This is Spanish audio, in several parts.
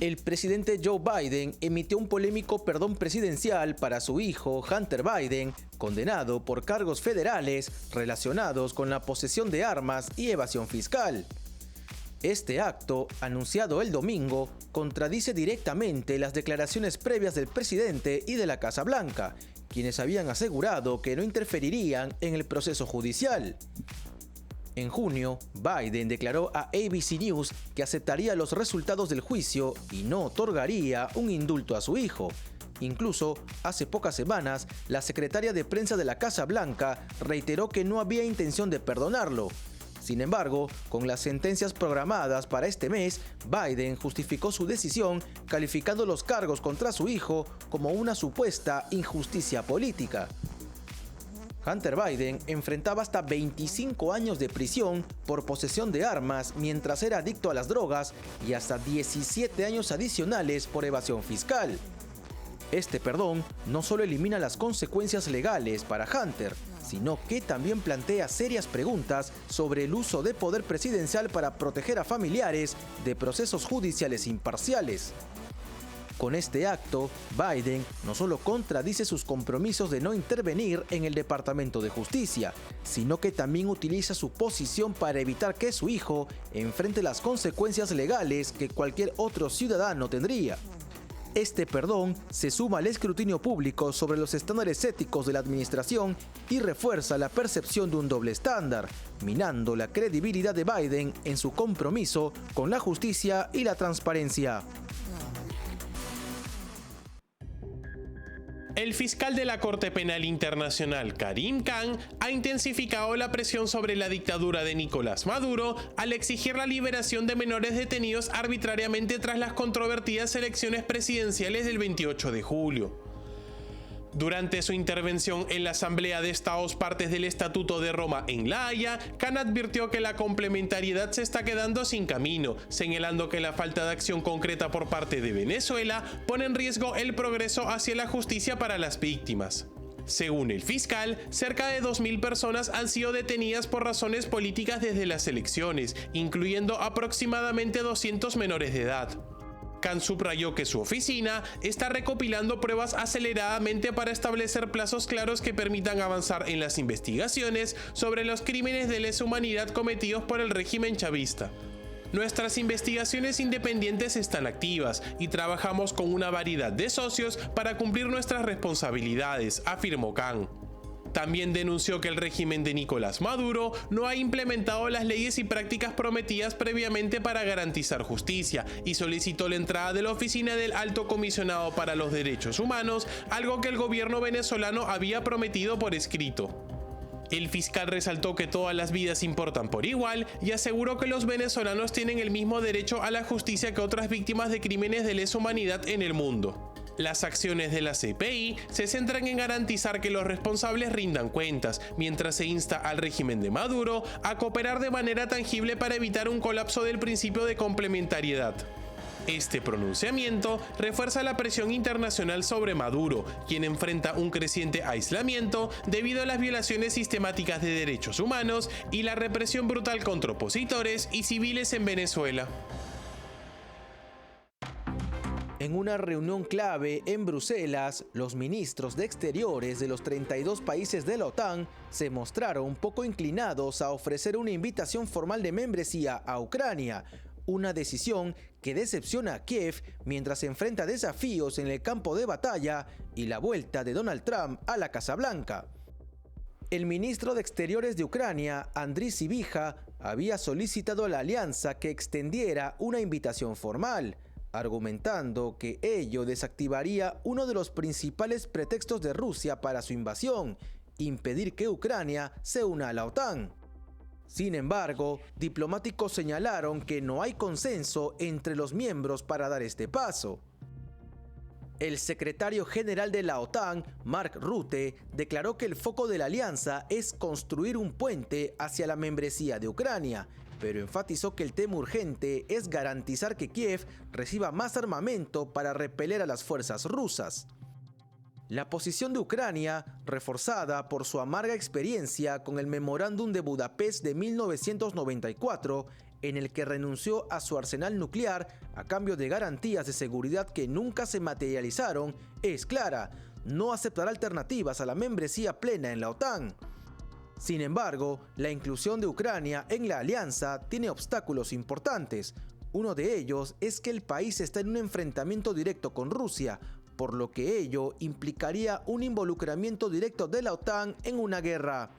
El presidente Joe Biden emitió un polémico perdón presidencial para su hijo Hunter Biden, condenado por cargos federales relacionados con la posesión de armas y evasión fiscal. Este acto, anunciado el domingo, contradice directamente las declaraciones previas del presidente y de la Casa Blanca, quienes habían asegurado que no interferirían en el proceso judicial. En junio, Biden declaró a ABC News que aceptaría los resultados del juicio y no otorgaría un indulto a su hijo. Incluso, hace pocas semanas, la secretaria de prensa de la Casa Blanca reiteró que no había intención de perdonarlo. Sin embargo, con las sentencias programadas para este mes, Biden justificó su decisión calificando los cargos contra su hijo como una supuesta injusticia política. Hunter Biden enfrentaba hasta 25 años de prisión por posesión de armas mientras era adicto a las drogas y hasta 17 años adicionales por evasión fiscal. Este perdón no solo elimina las consecuencias legales para Hunter, sino que también plantea serias preguntas sobre el uso de poder presidencial para proteger a familiares de procesos judiciales imparciales. Con este acto, Biden no solo contradice sus compromisos de no intervenir en el Departamento de Justicia, sino que también utiliza su posición para evitar que su hijo enfrente las consecuencias legales que cualquier otro ciudadano tendría. Este perdón se suma al escrutinio público sobre los estándares éticos de la administración y refuerza la percepción de un doble estándar, minando la credibilidad de Biden en su compromiso con la justicia y la transparencia. El fiscal de la Corte Penal Internacional, Karim Khan, ha intensificado la presión sobre la dictadura de Nicolás Maduro al exigir la liberación de menores detenidos arbitrariamente tras las controvertidas elecciones presidenciales del 28 de julio. Durante su intervención en la Asamblea de Estados Partes del Estatuto de Roma en La Haya, Khan advirtió que la complementariedad se está quedando sin camino, señalando que la falta de acción concreta por parte de Venezuela pone en riesgo el progreso hacia la justicia para las víctimas. Según el fiscal, cerca de 2.000 personas han sido detenidas por razones políticas desde las elecciones, incluyendo aproximadamente 200 menores de edad. Khan subrayó que su oficina está recopilando pruebas aceleradamente para establecer plazos claros que permitan avanzar en las investigaciones sobre los crímenes de lesa humanidad cometidos por el régimen chavista. Nuestras investigaciones independientes están activas y trabajamos con una variedad de socios para cumplir nuestras responsabilidades, afirmó Khan. También denunció que el régimen de Nicolás Maduro no ha implementado las leyes y prácticas prometidas previamente para garantizar justicia y solicitó la entrada de la oficina del Alto Comisionado para los Derechos Humanos, algo que el gobierno venezolano había prometido por escrito. El fiscal resaltó que todas las vidas importan por igual y aseguró que los venezolanos tienen el mismo derecho a la justicia que otras víctimas de crímenes de lesa humanidad en el mundo. Las acciones de la CPI se centran en garantizar que los responsables rindan cuentas, mientras se insta al régimen de Maduro a cooperar de manera tangible para evitar un colapso del principio de complementariedad. Este pronunciamiento refuerza la presión internacional sobre Maduro, quien enfrenta un creciente aislamiento debido a las violaciones sistemáticas de derechos humanos y la represión brutal contra opositores y civiles en Venezuela. En una reunión clave en Bruselas, los ministros de Exteriores de los 32 países de la OTAN se mostraron poco inclinados a ofrecer una invitación formal de membresía a Ucrania, una decisión que decepciona a Kiev mientras enfrenta desafíos en el campo de batalla y la vuelta de Donald Trump a la Casa Blanca. El ministro de Exteriores de Ucrania, Andriy Sybiha, había solicitado a la alianza que extendiera una invitación formal, argumentando que ello desactivaría uno de los principales pretextos de Rusia para su invasión, impedir que Ucrania se una a la OTAN. Sin embargo, diplomáticos señalaron que no hay consenso entre los miembros para dar este paso. El secretario general de la OTAN, Mark Rutte, declaró que el foco de la alianza es construir un puente hacia la membresía de Ucrania, pero enfatizó que el tema urgente es garantizar que Kiev reciba más armamento para repeler a las fuerzas rusas. La posición de Ucrania, reforzada por su amarga experiencia con el Memorándum de Budapest de 1994, en el que renunció a su arsenal nuclear a cambio de garantías de seguridad que nunca se materializaron, es clara: no aceptará alternativas a la membresía plena en la OTAN. Sin embargo, la inclusión de Ucrania en la alianza tiene obstáculos importantes. Uno de ellos es que el país está en un enfrentamiento directo con Rusia, por lo que ello implicaría un involucramiento directo de la OTAN en una guerra.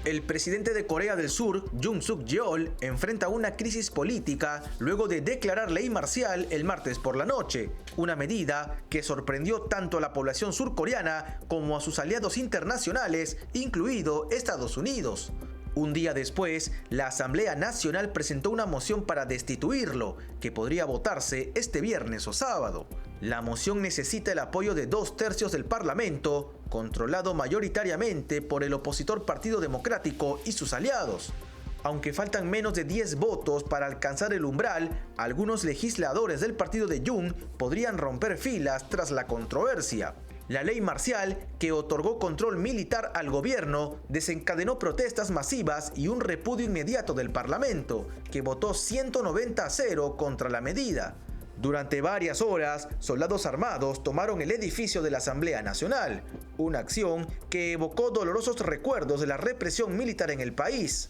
El presidente de Corea del Sur, Yoon Suk Yeol, enfrenta una crisis política luego de declarar ley marcial el martes por la noche, una medida que sorprendió tanto a la población surcoreana como a sus aliados internacionales, incluido Estados Unidos. Un día después, la Asamblea Nacional presentó una moción para destituirlo, que podría votarse este viernes o sábado. La moción necesita el apoyo de 2/3 del Parlamento, controlado mayoritariamente por el opositor Partido Democrático y sus aliados. Aunque faltan menos de 10 votos para alcanzar el umbral, algunos legisladores del partido de Yoon podrían romper filas tras la controversia. La ley marcial, que otorgó control militar al gobierno, desencadenó protestas masivas y un repudio inmediato del Parlamento, que votó 190-0 contra la medida. Durante varias horas, soldados armados tomaron el edificio de la Asamblea Nacional, una acción que evocó dolorosos recuerdos de la represión militar en el país.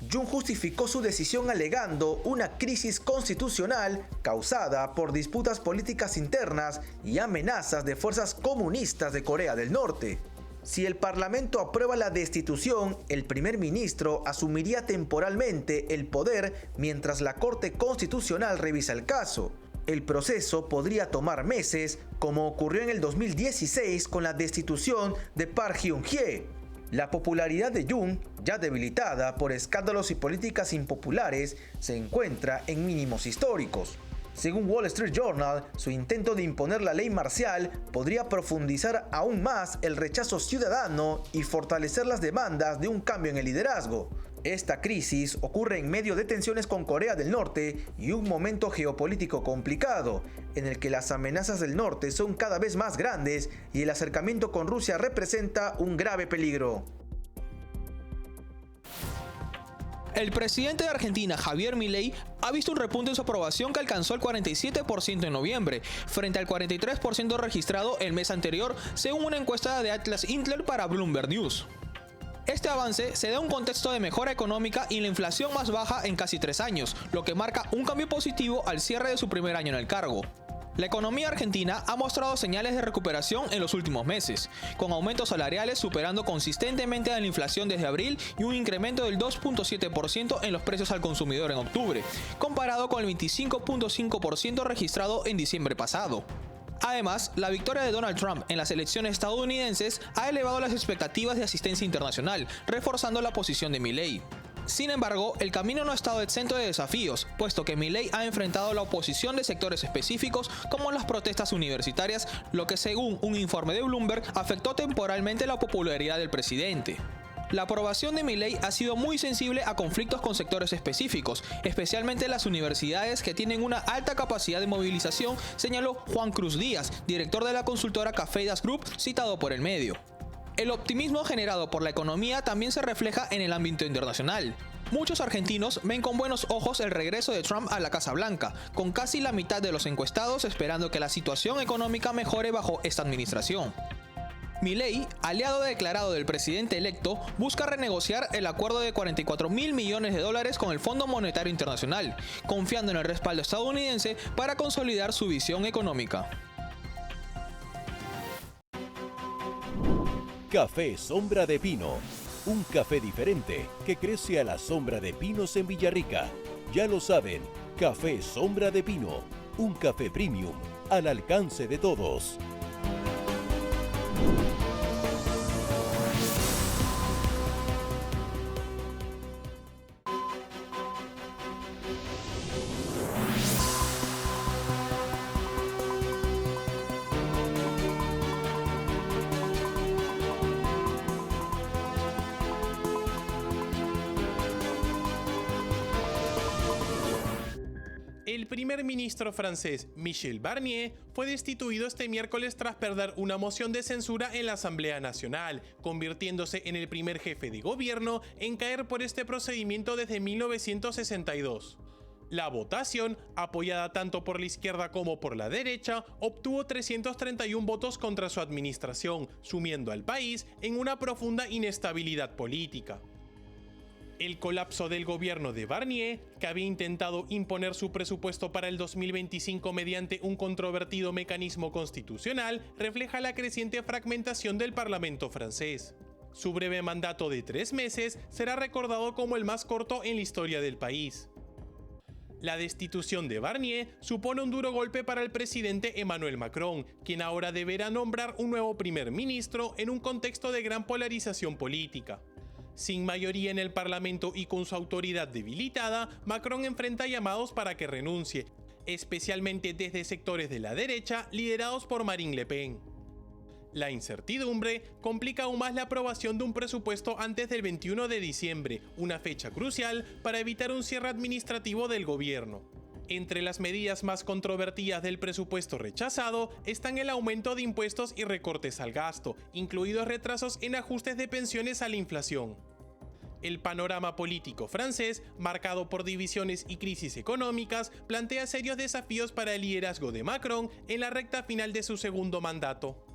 Yoon justificó su decisión alegando una crisis constitucional causada por disputas políticas internas y amenazas de fuerzas comunistas de Corea del Norte. Si el Parlamento aprueba la destitución, el primer ministro asumiría temporalmente el poder mientras la Corte Constitucional revisa el caso. El proceso podría tomar meses, como ocurrió en el 2016 con la destitución de Park Geun-hye. La popularidad de Yoon, ya debilitada por escándalos y políticas impopulares, se encuentra en mínimos históricos. Según Wall Street Journal, su intento de imponer la ley marcial podría profundizar aún más el rechazo ciudadano y fortalecer las demandas de un cambio en el liderazgo. Esta crisis ocurre en medio de tensiones con Corea del Norte y un momento geopolítico complicado, en el que las amenazas del norte son cada vez más grandes y el acercamiento con Rusia representa un grave peligro. El presidente de Argentina, Javier Milei, ha visto un repunte en su aprobación que alcanzó el 47% en noviembre, frente al 43% registrado el mes anterior, según una encuesta de Atlas Intler para Bloomberg News. Este avance se da en un contexto de mejora económica y la inflación más baja en casi 3 años, lo que marca un cambio positivo al cierre de su primer año en el cargo. La economía argentina ha mostrado señales de recuperación en los últimos meses, con aumentos salariales superando consistentemente a la inflación desde abril y un incremento del 2.7% en los precios al consumidor en octubre, comparado con el 25.5% registrado en diciembre pasado. Además, la victoria de Donald Trump en las elecciones estadounidenses ha elevado las expectativas de asistencia internacional, reforzando la posición de Milei. Sin embargo, el camino no ha estado exento de desafíos, puesto que Milei ha enfrentado la oposición de sectores específicos como las protestas universitarias, lo que según un informe de Bloomberg afectó temporalmente la popularidad del presidente. La aprobación de Milei ha sido muy sensible a conflictos con sectores específicos, especialmente las universidades que tienen una alta capacidad de movilización, señaló Juan Cruz Díaz, director de la consultora Cafeidas Group, citado por el medio. El optimismo generado por la economía también se refleja en el ámbito internacional. Muchos argentinos ven con buenos ojos el regreso de Trump a la Casa Blanca, con casi la mitad de los encuestados esperando que la situación económica mejore bajo esta administración. Milei, aliado declarado del presidente electo, busca renegociar el acuerdo de $44.000 millones con el Fondo Monetario Internacional, confiando en el respaldo estadounidense para consolidar su visión económica. Café Sombra de Pino, un café diferente que crece a la sombra de pinos en Villarrica. Ya lo saben, Café Sombra de Pino, un café premium al alcance de todos. El primer ministro francés Michel Barnier fue destituido este miércoles tras perder una moción de censura en la Asamblea Nacional, convirtiéndose en el primer jefe de gobierno en caer por este procedimiento desde 1962. La votación, apoyada tanto por la izquierda como por la derecha, obtuvo 331 votos contra su administración, sumiendo al país en una profunda inestabilidad política. El colapso del gobierno de Barnier, que había intentado imponer su presupuesto para el 2025 mediante un controvertido mecanismo constitucional, refleja la creciente fragmentación del Parlamento francés. Su breve mandato de 3 meses será recordado como el más corto en la historia del país. La destitución de Barnier supone un duro golpe para el presidente Emmanuel Macron, quien ahora deberá nombrar un nuevo primer ministro en un contexto de gran polarización política. Sin mayoría en el Parlamento y con su autoridad debilitada, Macron enfrenta llamados para que renuncie, especialmente desde sectores de la derecha liderados por Marine Le Pen. La incertidumbre complica aún más la aprobación de un presupuesto antes del 21 de diciembre, una fecha crucial para evitar un cierre administrativo del gobierno. Entre las medidas más controvertidas del presupuesto rechazado están el aumento de impuestos y recortes al gasto, incluidos retrasos en ajustes de pensiones a la inflación. El panorama político francés, marcado por divisiones y crisis económicas, plantea serios desafíos para el liderazgo de Macron en la recta final de su segundo mandato.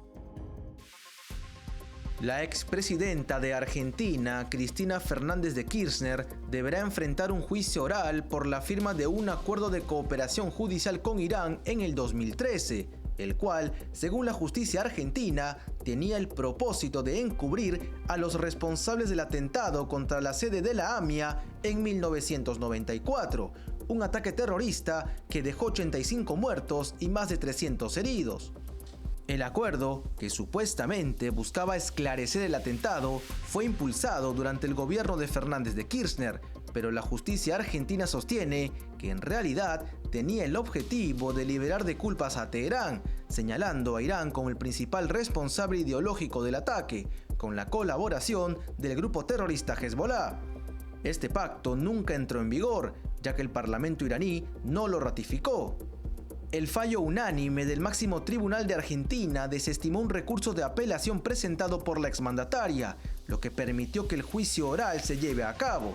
La expresidenta de Argentina, Cristina Fernández de Kirchner, deberá enfrentar un juicio oral por la firma de un acuerdo de cooperación judicial con Irán en el 2013, el cual, según la justicia argentina, tenía el propósito de encubrir a los responsables del atentado contra la sede de la AMIA en 1994, un ataque terrorista que dejó 85 muertos y más de 300 heridos. El acuerdo, que supuestamente buscaba esclarecer el atentado, fue impulsado durante el gobierno de Fernández de Kirchner, pero la justicia argentina sostiene que en realidad tenía el objetivo de liberar de culpas a Teherán, señalando a Irán como el principal responsable ideológico del ataque, con la colaboración del grupo terrorista Hezbollah. Este pacto nunca entró en vigor, ya que el parlamento iraní no lo ratificó. El fallo unánime del máximo tribunal de Argentina desestimó un recurso de apelación presentado por la exmandataria, lo que permitió que el juicio oral se lleve a cabo.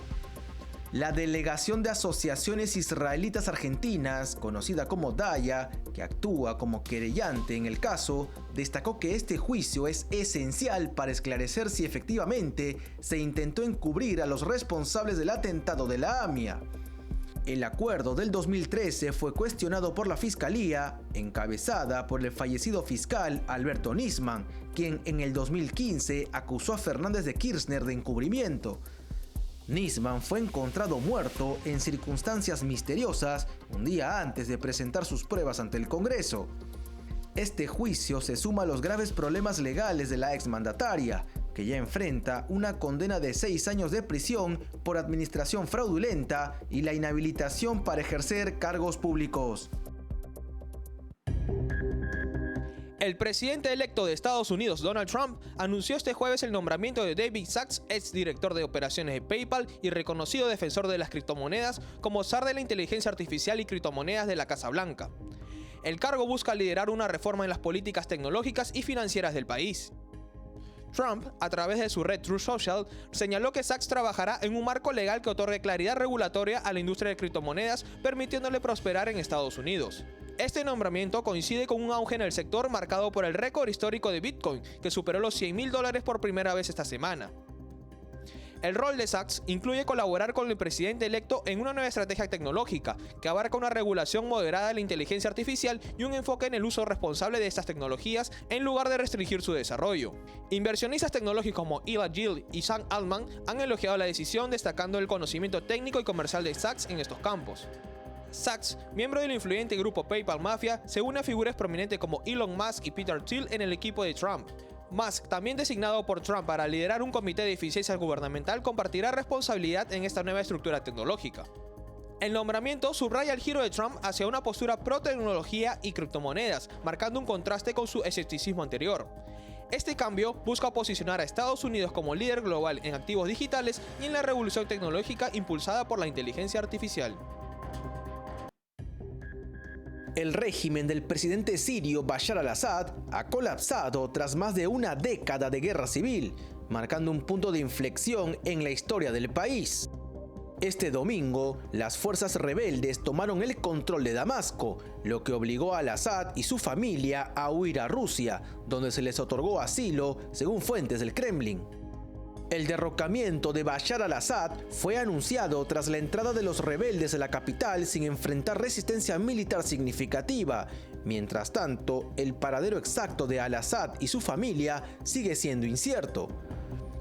La Delegación de Asociaciones Israelitas Argentinas, conocida como DAIA, que actúa como querellante en el caso, destacó que este juicio es esencial para esclarecer si efectivamente se intentó encubrir a los responsables del atentado de la AMIA. El acuerdo del 2013 fue cuestionado por la Fiscalía, encabezada por el fallecido fiscal Alberto Nisman, quien en el 2015 acusó a Fernández de Kirchner de encubrimiento. Nisman fue encontrado muerto en circunstancias misteriosas un día antes de presentar sus pruebas ante el Congreso. Este juicio se suma a los graves problemas legales de la exmandataria, que ya enfrenta una condena de 6 años de prisión por administración fraudulenta y la inhabilitación para ejercer cargos públicos. El presidente electo de Estados Unidos, Donald Trump, anunció este jueves el nombramiento de David Sacks, exdirector de operaciones de PayPal y reconocido defensor de las criptomonedas, como zar de la inteligencia artificial y criptomonedas de la Casa Blanca. El cargo busca liderar una reforma en las políticas tecnológicas y financieras del país. Trump, a través de su red Truth Social, señaló que Sacks trabajará en un marco legal que otorgue claridad regulatoria a la industria de criptomonedas, permitiéndole prosperar en Estados Unidos. Este nombramiento coincide con un auge en el sector marcado por el récord histórico de Bitcoin, que superó los $100,000 por primera vez esta semana. El rol de Sacks incluye colaborar con el presidente electo en una nueva estrategia tecnológica que abarca una regulación moderada de la inteligencia artificial y un enfoque en el uso responsable de estas tecnologías en lugar de restringir su desarrollo. Inversionistas tecnológicos como Eva Gill y Sam Altman han elogiado la decisión, destacando el conocimiento técnico y comercial de Sacks en estos campos. Sacks, miembro del influyente grupo PayPal Mafia, se une a figuras prominentes como Elon Musk y Peter Thiel en el equipo de Trump. Musk, también designado por Trump para liderar un comité de eficiencia gubernamental, compartirá responsabilidad en esta nueva estructura tecnológica. El nombramiento subraya el giro de Trump hacia una postura pro-tecnología y criptomonedas, marcando un contraste con su escepticismo anterior. Este cambio busca posicionar a Estados Unidos como líder global en activos digitales y en la revolución tecnológica impulsada por la inteligencia artificial. El régimen del presidente sirio Bashar al-Assad ha colapsado tras más de una década de guerra civil, marcando un punto de inflexión en la historia del país. Este domingo, las fuerzas rebeldes tomaron el control de Damasco, lo que obligó a al-Assad y su familia a huir a Rusia, donde se les otorgó asilo, según fuentes del Kremlin. El derrocamiento de Bashar al-Assad fue anunciado tras la entrada de los rebeldes a la capital sin enfrentar resistencia militar significativa. Mientras tanto, el paradero exacto de al-Assad y su familia sigue siendo incierto.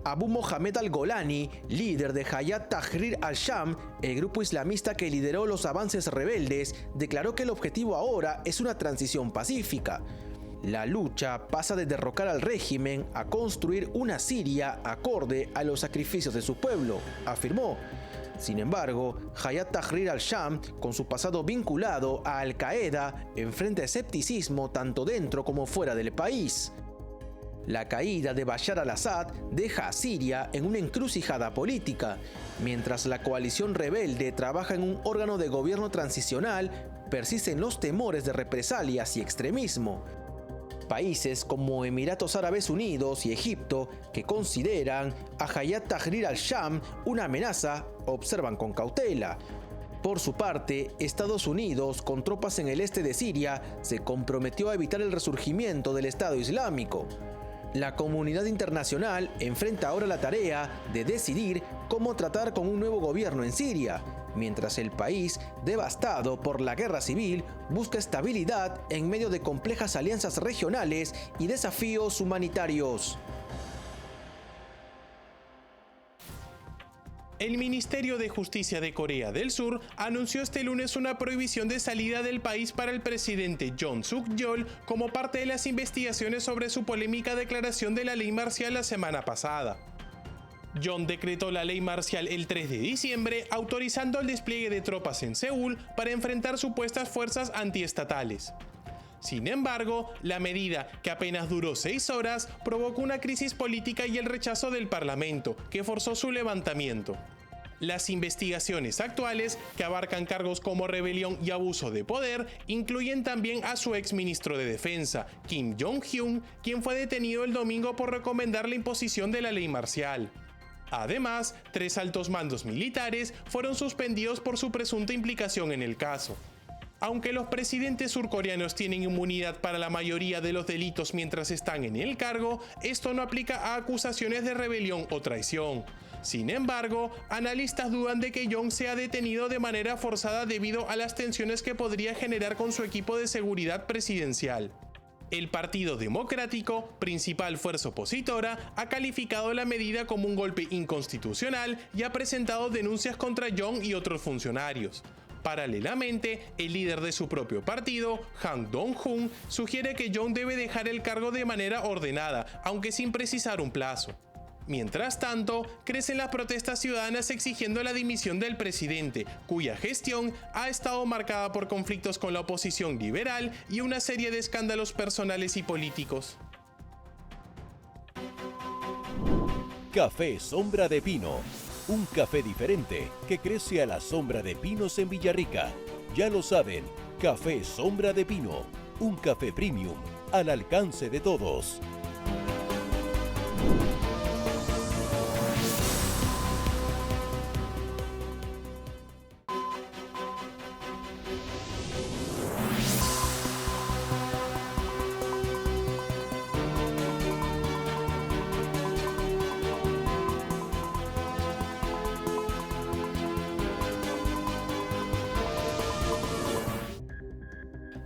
Abu Mohamed al-Golani, líder de Hayat Tahrir al-Sham, el grupo islamista que lideró los avances rebeldes, declaró que el objetivo ahora es una transición pacífica. La lucha pasa de derrocar al régimen a construir una Siria acorde a los sacrificios de su pueblo, afirmó. Sin embargo, Hayat Tahrir al-Sham, con su pasado vinculado a Al-Qaeda, enfrenta escepticismo tanto dentro como fuera del país. La caída de Bashar al-Assad deja a Siria en una encrucijada política, mientras la coalición rebelde trabaja en un órgano de gobierno transicional, persisten los temores de represalias y extremismo. Países como Emiratos Árabes Unidos y Egipto, que consideran a Hayat Tahrir al-Sham una amenaza, observan con cautela. Por su parte, Estados Unidos, con tropas en el este de Siria, se comprometió a evitar el resurgimiento del Estado Islámico. La comunidad internacional enfrenta ahora la tarea de decidir cómo tratar con un nuevo gobierno en Siria, mientras el país, devastado por la guerra civil, busca estabilidad en medio de complejas alianzas regionales y desafíos humanitarios. El Ministerio de Justicia de Corea del Sur anunció este lunes una prohibición de salida del país para el presidente Yoon Suk-yeol como parte de las investigaciones sobre su polémica declaración de la ley marcial la semana pasada. Yoon decretó la ley marcial el 3 de diciembre, autorizando el despliegue de tropas en Seúl para enfrentar supuestas fuerzas antiestatales. Sin embargo, la medida, que apenas duró 6 horas, provocó una crisis política y el rechazo del Parlamento, que forzó su levantamiento. Las investigaciones actuales, que abarcan cargos como rebelión y abuso de poder, incluyen también a su exministro de Defensa, Kim Jong-hyun, quien fue detenido el domingo por recomendar la imposición de la ley marcial. Además, 3 altos mandos militares fueron suspendidos por su presunta implicación en el caso. Aunque los presidentes surcoreanos tienen inmunidad para la mayoría de los delitos mientras están en el cargo, esto no aplica a acusaciones de rebelión o traición. Sin embargo, analistas dudan de que Yoon sea detenido de manera forzada debido a las tensiones que podría generar con su equipo de seguridad presidencial. El Partido Democrático, principal fuerza opositora, ha calificado la medida como un golpe inconstitucional y ha presentado denuncias contra Yoon y otros funcionarios. Paralelamente, el líder de su propio partido, Han Dong-hun, sugiere que Yoon debe dejar el cargo de manera ordenada, aunque sin precisar un plazo. Mientras tanto, crecen las protestas ciudadanas exigiendo la dimisión del presidente, cuya gestión ha estado marcada por conflictos con la oposición liberal y una serie de escándalos personales y políticos. Café Sombra de Pino. Un café diferente que crece a la sombra de pinos en Villarrica. Ya lo saben, Café Sombra de Pino. Un café premium al alcance de todos.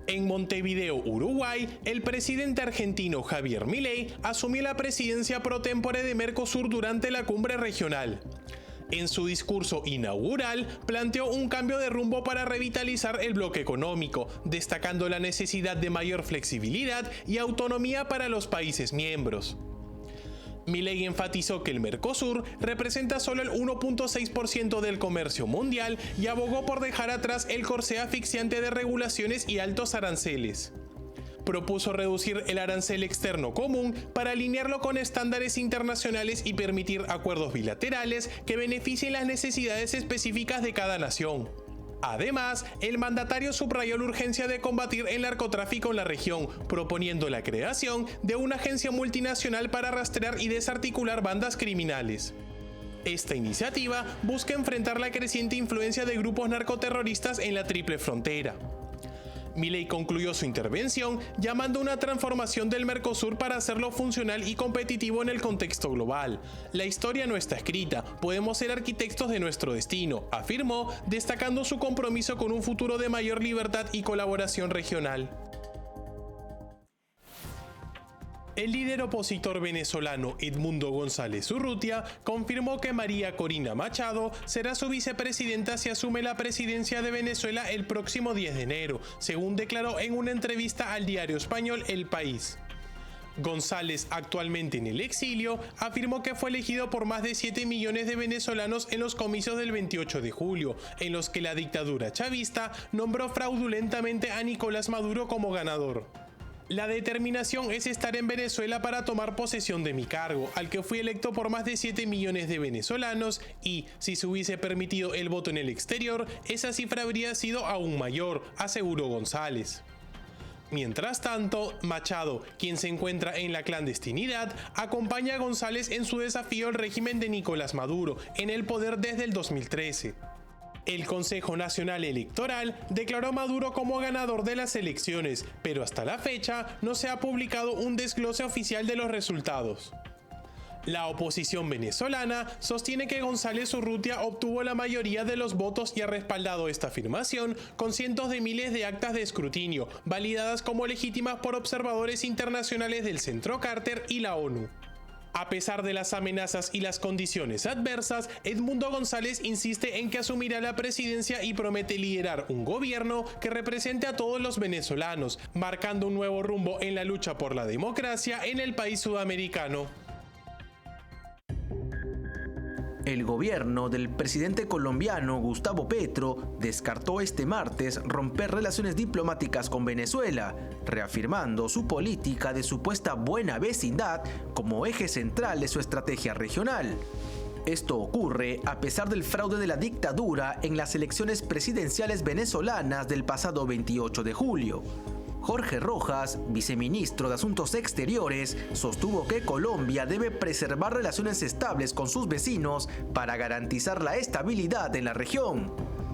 En Montevideo, Uruguay, el presidente argentino Javier Milei asumió la presidencia pro tempore de Mercosur durante la cumbre regional. En su discurso inaugural, planteó un cambio de rumbo para revitalizar el bloque económico, destacando la necesidad de mayor flexibilidad y autonomía para los países miembros. Milei enfatizó que el Mercosur representa solo el 1.6% del comercio mundial y abogó por dejar atrás el corsé asfixiante de regulaciones y altos aranceles. Propuso reducir el arancel externo común para alinearlo con estándares internacionales y permitir acuerdos bilaterales que beneficien las necesidades específicas de cada nación. Además, el mandatario subrayó la urgencia de combatir el narcotráfico en la región, proponiendo la creación de una agencia multinacional para rastrear y desarticular bandas criminales. Esta iniciativa busca enfrentar la creciente influencia de grupos narcoterroristas en la Triple Frontera. Milei concluyó su intervención llamando a una transformación del Mercosur para hacerlo funcional y competitivo en el contexto global. La historia no está escrita, podemos ser arquitectos de nuestro destino, afirmó, destacando su compromiso con un futuro de mayor libertad y colaboración regional. El líder opositor venezolano Edmundo González Urrutia confirmó que María Corina Machado será su vicepresidenta si asume la presidencia de Venezuela el próximo 10 de enero, según declaró en una entrevista al diario español El País. González, actualmente en el exilio, afirmó que fue elegido por más de 7 millones de venezolanos en los comicios del 28 de julio, en los que la dictadura chavista nombró fraudulentamente a Nicolás Maduro como ganador. La determinación es estar en Venezuela para tomar posesión de mi cargo, al que fui electo por más de 7 millones de venezolanos y, si se hubiese permitido el voto en el exterior, esa cifra habría sido aún mayor, aseguró González. Mientras tanto, Machado, quien se encuentra en la clandestinidad, acompaña a González en su desafío al régimen de Nicolás Maduro, en el poder desde el 2013. El Consejo Nacional Electoral declaró a Maduro como ganador de las elecciones, pero hasta la fecha no se ha publicado un desglose oficial de los resultados. La oposición venezolana sostiene que González Urrutia obtuvo la mayoría de los votos y ha respaldado esta afirmación con cientos de miles de actas de escrutinio, validadas como legítimas por observadores internacionales del Centro Carter y la ONU. A pesar de las amenazas y las condiciones adversas, Edmundo González insiste en que asumirá la presidencia y promete liderar un gobierno que represente a todos los venezolanos, marcando un nuevo rumbo en la lucha por la democracia en el país sudamericano. El gobierno del presidente colombiano Gustavo Petro descartó este martes romper relaciones diplomáticas con Venezuela, reafirmando su política de supuesta buena vecindad como eje central de su estrategia regional. Esto ocurre a pesar del fraude de la dictadura en las elecciones presidenciales venezolanas del pasado 28 de julio. Jorge Rojas, viceministro de Asuntos Exteriores, sostuvo que Colombia debe preservar relaciones estables con sus vecinos para garantizar la estabilidad en la región.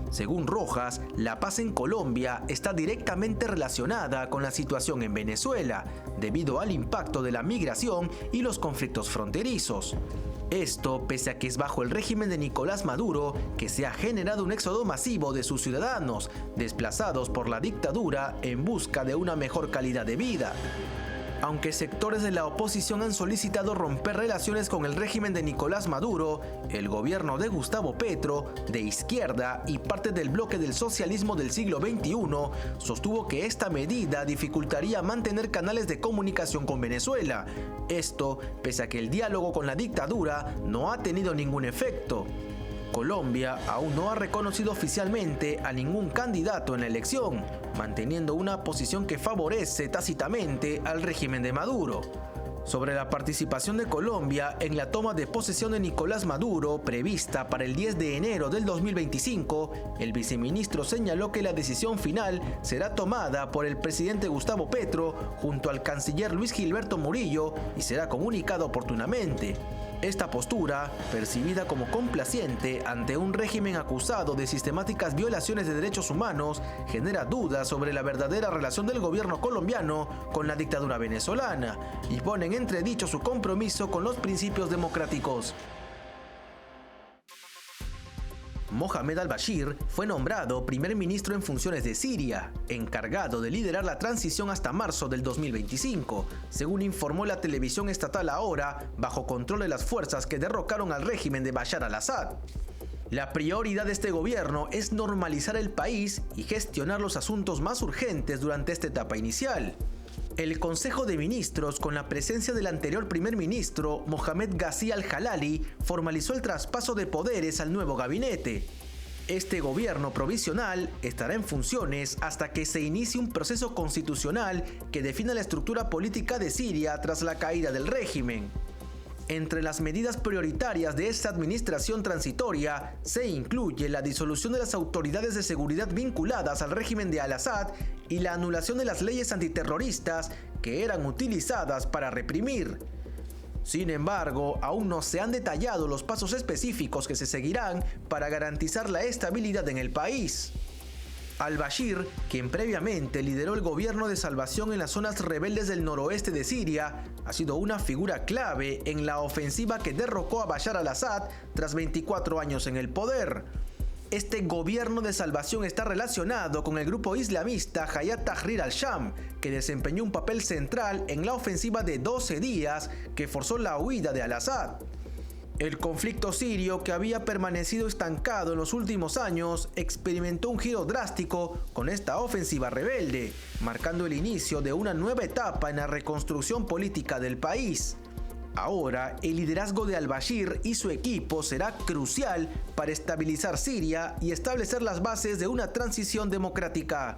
Según Rojas, la paz en Colombia está directamente relacionada con la situación en Venezuela, debido al impacto de la migración y los conflictos fronterizos. Esto pese a que es bajo el régimen de Nicolás Maduro que se ha generado un éxodo masivo de sus ciudadanos, desplazados por la dictadura en busca de una mejor calidad de vida. Aunque sectores de la oposición han solicitado romper relaciones con el régimen de Nicolás Maduro, el gobierno de Gustavo Petro, de izquierda y parte del bloque del socialismo del siglo XXI, sostuvo que esta medida dificultaría mantener canales de comunicación con Venezuela. Esto pese a que el diálogo con la dictadura no ha tenido ningún efecto. Colombia aún no ha reconocido oficialmente a ningún candidato en la elección, manteniendo una posición que favorece tácitamente al régimen de Maduro. Sobre la participación de Colombia en la toma de posesión de Nicolás Maduro, prevista para el 10 de enero del 2025, el viceministro señaló que la decisión final será tomada por el presidente Gustavo Petro junto al canciller Luis Gilberto Murillo y será comunicado oportunamente. Esta postura, percibida como complaciente ante un régimen acusado de sistemáticas violaciones de derechos humanos, genera dudas sobre la verdadera relación del gobierno colombiano con la dictadura venezolana y pone en entredicho su compromiso con los principios democráticos. Mohamed al-Bashir fue nombrado primer ministro en funciones de Siria, encargado de liderar la transición hasta marzo del 2025, según informó la televisión estatal Ahora, bajo control de las fuerzas que derrocaron al régimen de Bashar al-Assad. La prioridad de este gobierno es normalizar el país y gestionar los asuntos más urgentes durante esta etapa inicial. El Consejo de Ministros, con la presencia del anterior primer ministro, Mohamed Ghazzi al-Jalali, formalizó el traspaso de poderes al nuevo gabinete. Este gobierno provisional estará en funciones hasta que se inicie un proceso constitucional que defina la estructura política de Siria tras la caída del régimen. Entre las medidas prioritarias de esta administración transitoria se incluye la disolución de las autoridades de seguridad vinculadas al régimen de Al-Assad y la anulación de las leyes antiterroristas que eran utilizadas para reprimir. Sin embargo, aún no se han detallado los pasos específicos que se seguirán para garantizar la estabilidad en el país. Al-Bashir, quien previamente lideró el gobierno de salvación en las zonas rebeldes del noroeste de Siria, ha sido una figura clave en la ofensiva que derrocó a Bashar al-Assad tras 24 años en el poder. Este gobierno de salvación está relacionado con el grupo islamista Hayat Tahrir al-Sham, que desempeñó un papel central en la ofensiva de 12 días que forzó la huida de al-Assad. El conflicto sirio, que había permanecido estancado en los últimos años, experimentó un giro drástico con esta ofensiva rebelde, marcando el inicio de una nueva etapa en la reconstrucción política del país. Ahora, el liderazgo de al-Bashir y su equipo será crucial para estabilizar Siria y establecer las bases de una transición democrática.